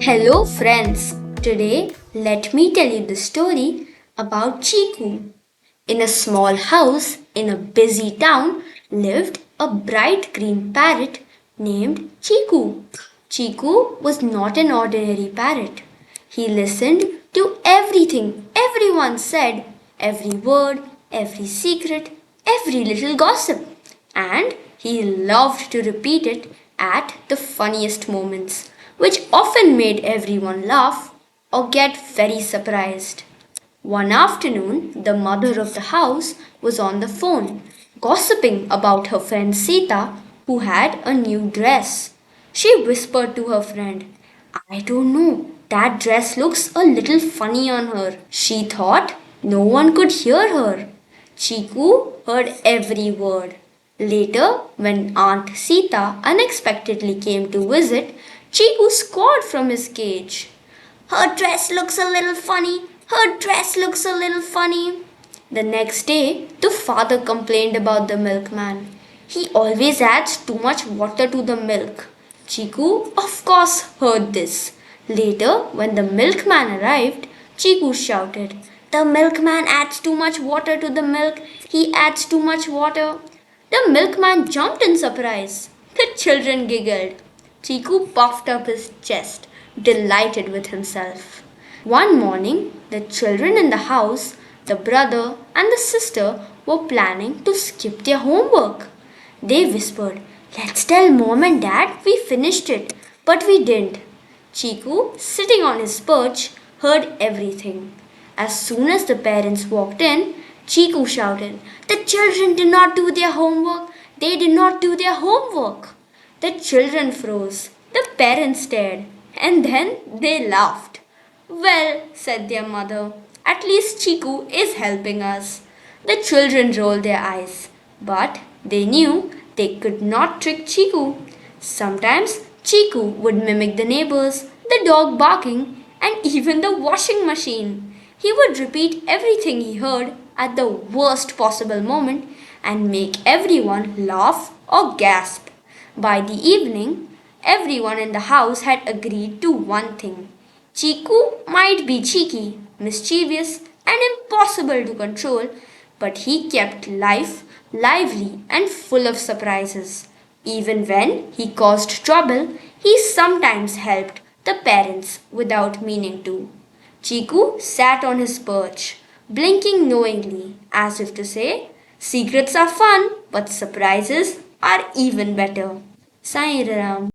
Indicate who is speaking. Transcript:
Speaker 1: Hello, friends. Today, let me tell you the story about Chiku. In a small house in a busy town lived a bright green parrot named Chiku. Chiku was not an ordinary parrot. He listened to everything everyone said, every word, every secret, every little gossip, and he loved to repeat it at the funniest moments, which often made everyone laugh or get very surprised. One afternoon, the mother of the house was on the phone, gossiping about her friend Sita, who had a new dress. She whispered to her friend, I don't know, that dress looks a little funny on her. She thought no one could hear her. Chiku heard every word. Later, when Aunt Sita unexpectedly came to visit, Chiku squawked from his cage. Her dress looks a little funny. Her dress looks a little funny. The next day, the father complained about the milkman. He always adds too much water to the milk. Chiku, of course, heard this. Later, when the milkman arrived, Chiku shouted, The milkman adds too much water to the milk. He adds too much water. The milkman jumped in surprise. The children giggled. Chiku puffed up his chest, delighted with himself. One morning, the children in the house, the brother and the sister, were planning to skip their homework. They whispered, Let's tell mom and dad we finished it, but we didn't. Chiku, sitting on his perch, heard everything. As soon as the parents walked in, Chiku shouted, The children did not do their homework. They did not do their homework. The children froze. The parents stared. And then they laughed. Well, said their mother, at least Chiku is helping us. The children rolled their eyes. But they knew they could not trick Chiku. Sometimes Chiku would mimic the neighbors, the dog barking, and even the washing machine. He would repeat everything he heard at the worst possible moment and make everyone laugh or gasp. By the evening, everyone in the house had agreed to one thing. Chiku might be cheeky, mischievous, and impossible to control, but he kept life lively and full of surprises. Even when he caused trouble, he sometimes helped the parents without meaning to. Chiku sat on his perch, blinking knowingly, as if to say, Secrets are fun, but surprises are even better. Sai Hira Bal.